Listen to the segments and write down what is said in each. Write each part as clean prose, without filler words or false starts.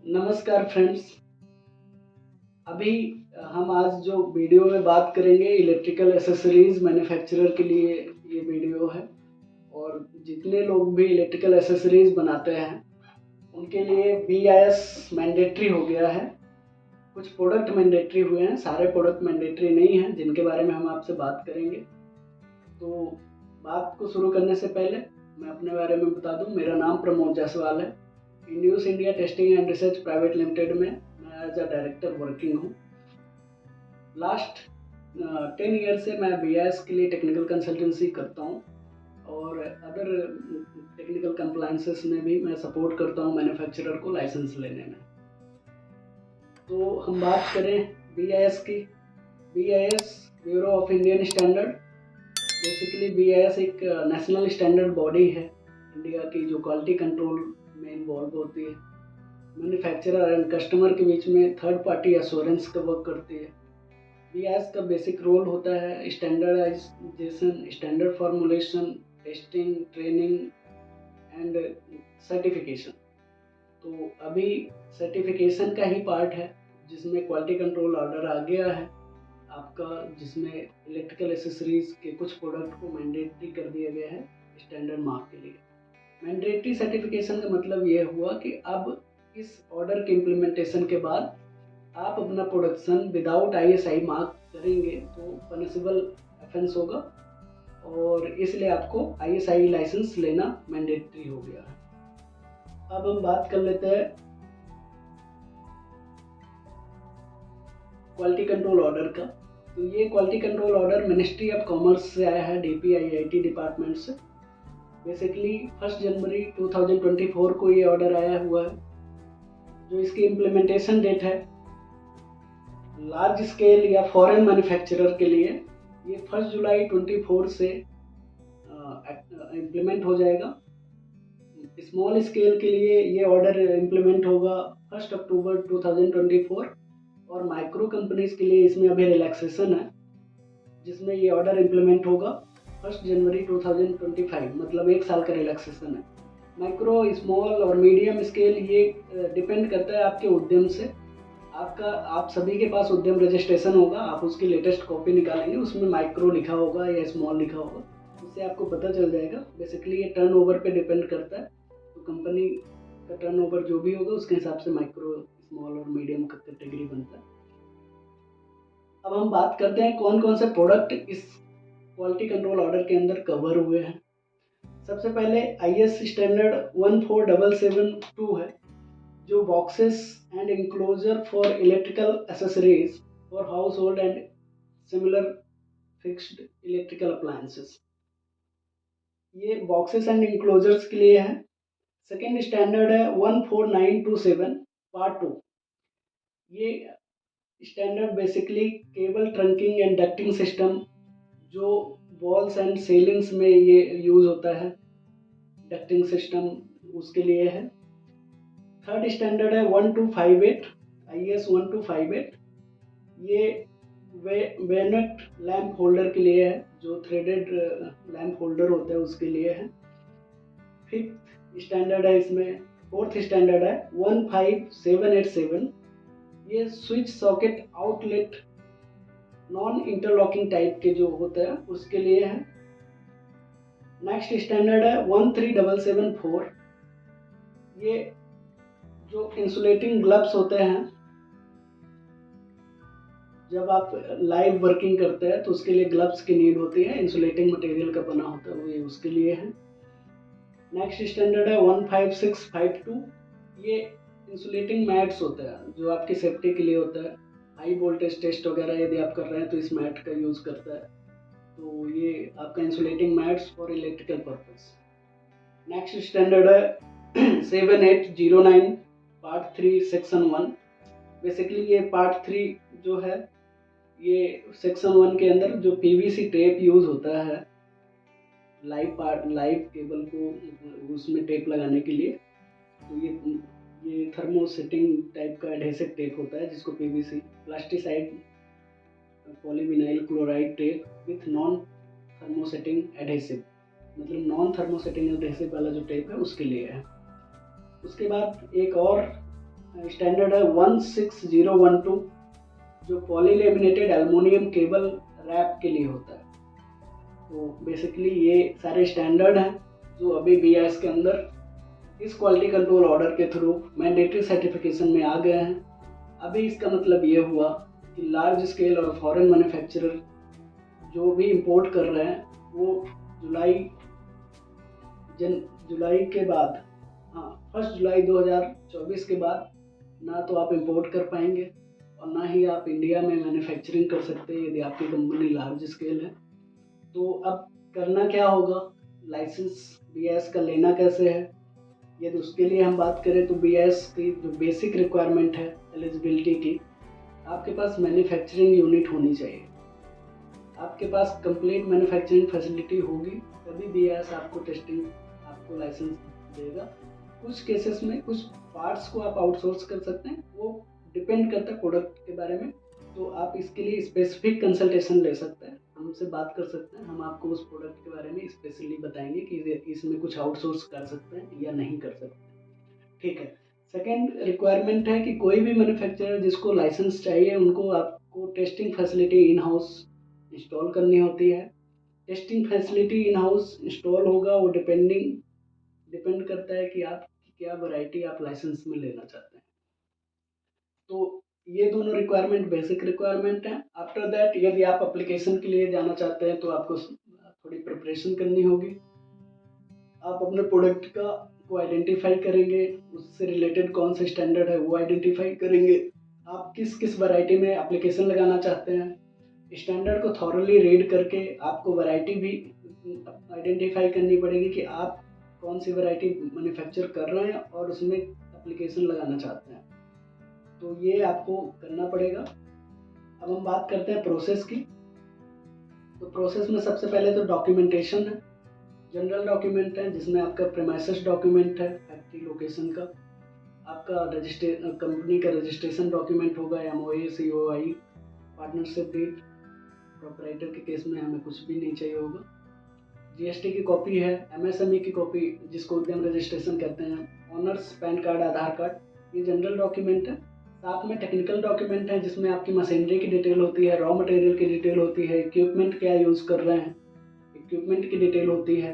नमस्कार फ्रेंड्स। अभी हम आज जो वीडियो में बात करेंगे इलेक्ट्रिकल एसेसरीज मैन्युफैक्चरर के लिए ये वीडियो है। और जितने लोग भी इलेक्ट्रिकल एसेसरीज बनाते हैं उनके लिए BIS मैंडेटरी हो गया है। कुछ प्रोडक्ट मैंडेटरी हुए हैं, सारे प्रोडक्ट मैंडेटरी नहीं हैं, जिनके बारे में हम आपसे बात करेंगे। तो बात को शुरू करने से पहले मैं अपने बारे में बता दूं। मेरा नाम प्रमोद जायसवाल है। Induce India testing and research private limited में मैं एज अ डायरेक्टर वर्किंग हूँ। लास्ट 10 ईयर से मैं BIS के लिए टेक्निकल कंसल्टेंसी करता हूँ और अदर टेक्निकल कंप्लायंसेस में भी मैं सपोर्ट करता हूँ मैन्युफैक्चरर को लाइसेंस लेने में। तो हम बात करें BIS की। BIS bureau of Indian standard. Basically BIS एक नेशनल स्टैंडर्ड बॉडी है इंडिया की, जो क्वालिटी कंट्रोल में इन्वॉल्व होती है। मैन्युफैक्चरर एंड कस्टमर के बीच में थर्ड पार्टी एश्योरेंस का वर्क करती है। BIS का बेसिक रोल होता है standardisation, standard formulation, testing, training and certification. तो अभी सर्टिफिकेशन का ही पार्ट है जिसमें क्वालिटी कंट्रोल ऑर्डर आ गया है आपका, जिसमें इलेक्ट्रिकल एसेसरीज के कुछ प्रोडक्ट को मैंडेटरी कर दिया गया है स्टैंडर्ड मार्क के लिए। मैंडेटरी सर्टिफिकेशन का मतलब ये हुआ कि अब इस ऑर्डर के इम्प्लीमेंटेशन के बाद आप अपना प्रोडक्शन विदाउट ISI मार्क करेंगे तो पनिशेबल ऑफेंस होगा, और इसलिए आपको ISI लाइसेंस लेना मैंडेटरी हो गया है। अब हम बात कर लेते हैं क्वालिटी कंट्रोल ऑर्डर का। तो ये quality control order ministry of commerce से आया है, DPIIT डिपार्टमेंट से। बेसिकली 1 जनवरी 2024 को ये ऑर्डर आया हुआ है। जो इसकी इम्प्लीमेंटेशन डेट है लार्ज स्केल या फॉरेन मैन्युफैक्चरर के लिए, ये 1 जुलाई 24 से इम्प्लीमेंट हो जाएगा। स्मॉल स्केल के लिए ये ऑर्डर इम्प्लीमेंट होगा 1 अक्टूबर 2024, और माइक्रो कंपनीज के लिए इसमें अभी रिलैक्सेशन है, जिसमें ये ऑर्डर इम्प्लीमेंट होगा 1 जनवरी 2025, मतलब 1 साल का रिलैक्सेशन है। माइक्रो, स्मॉल और मीडियम स्केल ये डिपेंड करता है आपके उद्यम से। आप सभी के पास उद्यम रजिस्ट्रेशन होगा, आप उसकी लेटेस्ट कॉपी निकालेंगे, उसमें माइक्रो लिखा होगा या स्मॉल लिखा होगा, उससे आपको पता चल जाएगा। बेसिकली ये टर्नओवर पे डिपेंड करता है, तो कंपनी का टर्नओवर जो भी होगा उसके हिसाब से माइक्रो, स्मॉल और मीडियम का कैटेगरी बनता है। अब हम बात करते हैं कौन कौन से प्रोडक्ट इस क्वालिटी कंट्रोल ऑर्डर के अंदर कवर हुए हैं। सबसे पहले IS स्टैंडर्ड 14772 है, जो boxes and enclosure for electrical accessories for house hold and similar fixed electrical appliances. ये बॉक्सेस एंड इंक्लोजर्स के लिए है। सेकेंड स्टैंडर्ड है 14927 पार्ट 2। ये standard basically cable trunking and ducting system, जो वॉल्स एंड सेलिंग्स में ये यूज होता है, डक्टिंग सिस्टम उसके लिए है। थर्ड स्टैंडर्ड है 1258, IS 1258। ये वेनेट लैंप होल्डर के लिए है, जो थ्रेडेड लैंप होल्डर होता है उसके लिए है। फिफ्थ स्टैंडर्ड है इसमें, फोर्थ स्टैंडर्ड है 15787। ये switch socket outlet non interlocking type के जो होता है उसके लिए है। नेक्स्ट स्टैंडर्ड है 13774। ये जो इंसुलेटिंग ग्लव्स होते हैं, जब आप लाइव वर्किंग करते हैं तो उसके लिए ग्लव्स की नीड होती है, इंसुलेटिंग मटेरियल का बना होता है, वो ये उसके लिए है। नेक्स्ट स्टैंडर्ड है 15652। ये इंसुलेटिंग मैट्स होता है, जो आपकी सेफ्टी के लिए होता है। हाई वोल्टेज टेस्ट वगैरह यदि आप कर रहे हैं तो इस मैट का यूज़ करता है, तो ये आपका insulating mats for electrical purpose. Next standard है 7809 पार्ट 3 सेक्शन 1। बेसिकली ये पार्ट 3 जो है, ये सेक्शन 1 के अंदर जो PVC टेप यूज होता है लाइव केबल को उसमें टेप लगाने के लिए, तो ये थर्मोसेटिंग टाइप का एडहेसिव टेप होता है, जिसको PVC plasticised polyvinyl chloride tape with non thermosetting adhesive, मतलब नॉन थर्मोसेटिंग एडहेसिव वाला जो टेप है उसके लिए है। उसके बाद एक और स्टैंडर्ड है 16012, जो पॉलीलेमिनेटेड एल्युमिनियम केबल रैप के लिए होता है। तो बेसिकली ये सारे स्टैंडर्ड हैं जो अभी BIS के अंदर इस क्वालिटी कंट्रोल ऑर्डर के थ्रू मैंडेटरी सर्टिफिकेशन में आ गए हैं। अभी इसका मतलब ये हुआ कि लार्ज स्केल और फॉरेन मैन्युफैक्चरर जो भी इंपोर्ट कर रहे हैं वो जुलाई के बाद, 1 जुलाई 2024 के बाद ना तो आप इंपोर्ट कर पाएंगे और ना ही आप इंडिया में मैन्युफैक्चरिंग कर सकते हैं यदि आपकी कंपनी लार्ज स्केल है। तो अब करना क्या होगा, लाइसेंस BIS का लेना कैसे है? यदि उसके लिए हम बात करें तो BIS की जो बेसिक रिक्वायरमेंट है एलिजिबिलिटी की, आपके पास मैन्युफैक्चरिंग यूनिट होनी चाहिए। आपके पास कंप्लीट मैन्युफैक्चरिंग फैसिलिटी होगी तभी BIS आपको लाइसेंस देगा। कुछ केसेस में कुछ पार्ट्स को आप आउटसोर्स कर सकते हैं, वो डिपेंड करता है प्रोडक्ट के बारे में। तो आप इसके लिए स्पेसिफिक कंसल्टेशन ले सकते हैं, हमसे बात कर सकते हैं, हम आपको उस प्रोडक्ट के बारे में स्पेशली बताएंगे कि इसमें कुछ आउटसोर्स कर सकते हैं या नहीं कर सकते। ठीक है। सेकेंड रिक्वायरमेंट है कि कोई भी मैन्युफैक्चरर जिसको लाइसेंस चाहिए उनको आपको testing facility in house install करनी होती है। Testing facility in house install होगा, वो डिपेंड करता है कि आप क्या वैरायटी आप लाइसेंस में लेना चाहते हैं। तो ये दोनों रिक्वायरमेंट बेसिक रिक्वायरमेंट हैं। आफ्टर दैट यदि आप एप्लीकेशन के लिए जाना चाहते हैं तो आपको थोड़ी प्रिपरेशन करनी होगी। आप अपने प्रोडक्ट को आइडेंटिफाई करेंगे, उससे रिलेटेड कौन सा स्टैंडर्ड है वो आइडेंटिफाई करेंगे, आप किस किस वैरायटी में एप्लीकेशन लगाना चाहते हैं, स्टैंडर्ड को थॉरली रीड करके आपको वैरायटी भी आइडेंटिफाई करनी पड़ेगी कि आप कौन सी वैरायटी मैन्युफैक्चर कर रहे हैं और उसमें एप्लीकेशन लगाना चाहते हैं। तो ये आपको करना पड़ेगा। अब हम बात करते हैं प्रोसेस की। तो प्रोसेस में सबसे पहले तो डॉक्यूमेंटेशन है। जनरल डॉक्यूमेंट है जिसमें आपका प्रीमाइसेस डॉक्यूमेंट है फैक्ट्री लोकेशन का, आपका कंपनी का रजिस्ट्रेशन डॉक्यूमेंट होगा, MOA, COI, partnership deed. Proprietor के केस में हमें कुछ भी नहीं चाहिए होगा। GST की कॉपी है, MSME की कॉपी जिसको उद्यम रजिस्ट्रेशन कहते हैं, ऑनर्स, पैन कार्ड, आधार कार्ड, ये जनरल डॉक्यूमेंट है। साथ में टेक्निकल डॉक्यूमेंट है जिसमें आपकी मशीनरी की डिटेल होती है, रॉ मटेरियल की डिटेल होती है, इक्विपमेंट क्या यूज़ कर रहे हैं, इक्विपमेंट की डिटेल होती है,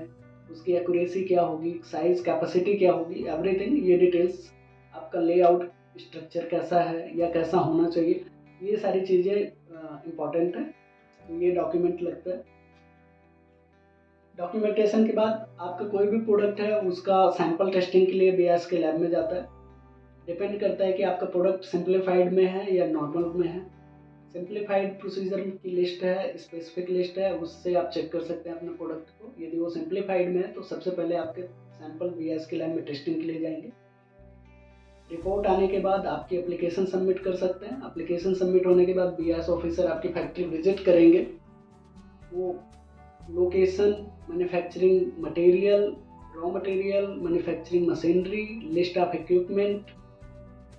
उसकी एक्यूरेसी क्या होगी, साइज कैपेसिटी क्या होगी, एवरीथिंग। ये डिटेल्स, आपका लेआउट स्ट्रक्चर कैसा है या कैसा होना चाहिए, ये सारी चीज़ें इम्पॉर्टेंट है। तो ये डॉक्यूमेंट लगता है। डॉक्यूमेंटेशन के बाद आपका कोई भी प्रोडक्ट है उसका सैंपल टेस्टिंग के लिए BIS के लैब में जाता है। डिपेंड करता है कि आपका प्रोडक्ट सिंप्लीफाइड में है या नॉर्मल में है। सिंप्लीफाइड प्रोसीजर की लिस्ट है, स्पेसिफिक लिस्ट है, उससे आप चेक कर सकते हैं अपने प्रोडक्ट को। यदि वो सिंप्लीफाइड में है तो सबसे पहले आपके सैंपल BIS के लैब में टेस्टिंग के लिए जाएंगे। रिपोर्ट आने के बाद आपकी एप्लीकेशन सबमिट कर सकते हैं। एप्लीकेशन सबमिट होने के बाद BIS ऑफिसर आपकी फैक्ट्री विजिट करेंगे। वो location, manufacturing material, raw material, manufacturing machinery, list of equipment,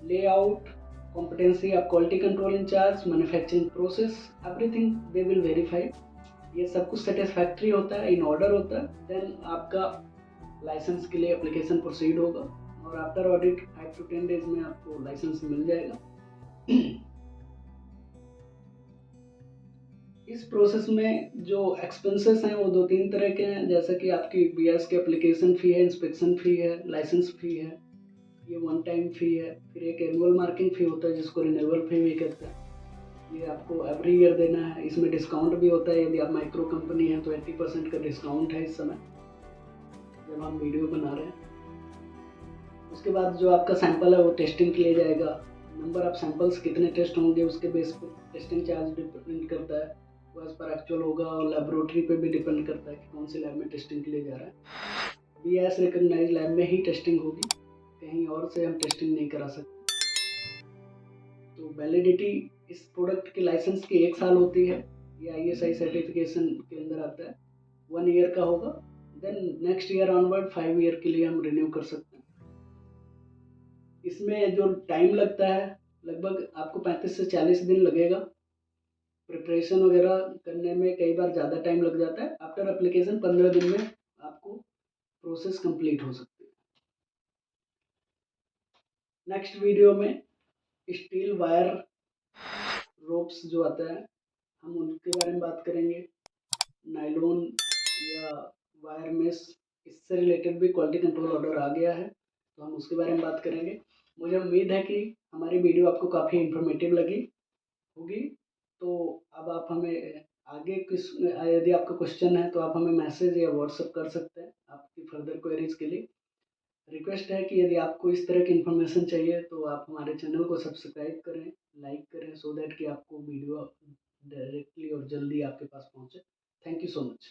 layout, competency of quality control in charge, manufacturing process, everything they will verify। ये सब कुछ सेटिस्फैक्ट्री होता है, इन ऑर्डर होता है, देन आपका लाइसेंस के लिए एप्लीकेशन प्रोसीड होगा और आफ्टर ऑडिट 5 to 10 डेज में आपको लाइसेंस मिल जाएगा। इस प्रोसेस में जो एक्सपेंसेस हैं वो 2-3 तरह के हैं, जैसे कि आपकी BIS की एप्लीकेशन फ़ी है, इंस्पेक्शन फ़ी है, लाइसेंस फ़ी है, ये वन टाइम फ़ी है। फिर एक एनुअल मार्किंग फ़ी होता है जिसको रिन्यूअल फ़ी भी कहते हैं, ये आपको एवरी ईयर देना है। इसमें डिस्काउंट भी होता है, यदि आप माइक्रो कंपनी है तो 80% का डिस्काउंट है इस समय जब हम वीडियो बना रहे हैं। उसके बाद जो आपका सैंपल है वो टेस्टिंग के लिए जाएगा। नंबर ऑफ सैंपल्स कितने टेस्ट होंगे उसके बेस पर टेस्टिंग चार्ज डिपेंड करता है, वो एज पर एक्चुअल होगा, और लेबोरेटरी पे भी डिपेंड करता है कि कौन सी लैब में टेस्टिंग के लिए जा रहा है। BIS रिकॉग्नाइज्ड लैब में ही टेस्टिंग होगी, कहीं और से हम टेस्टिंग नहीं करा सकते। तो वैलिडिटी इस प्रोडक्ट के लाइसेंस की 1 साल होती है, ये ISI सर्टिफिकेशन के अंदर आता है। 1 ईयर का होगा, then next year onward 5 year के लिए हम रिन्यू कर सकते हैं। इसमें जो टाइम लगता है लगभग आपको 35 से 40 दिन लगेगा। प्रिपरेशन वगैरह करने में कई बार ज़्यादा टाइम लग जाता है। आफ्टर एप्लीकेशन 15 दिन में आपको प्रोसेस कंप्लीट हो सकती है। नेक्स्ट वीडियो में स्टील वायर रोप्स जो आता है, हम उनके बारे में बात करेंगे। नायलॉन या वायर मेश, इससे रिलेटेड भी क्वालिटी कंट्रोल ऑर्डर आ गया है, तो हम उसके बारे में बात करेंगे। मुझे उम्मीद है कि हमारी वीडियो आपको काफ़ी इन्फॉर्मेटिव लगी होगी। तो अब आप हमें आगे किस यदि आपका क्वेश्चन है तो आप हमें मैसेज या व्हाट्सएप कर सकते हैं आपकी फर्दर क्वेरीज के लिए। रिक्वेस्ट है कि यदि आपको इस तरह की इन्फॉर्मेशन चाहिए तो आप हमारे चैनल को सब्सक्राइब करें, लाइक करें, सो दैट कि आपको वीडियो डायरेक्टली और जल्दी आपके पास पहुंचे। Thank you so much.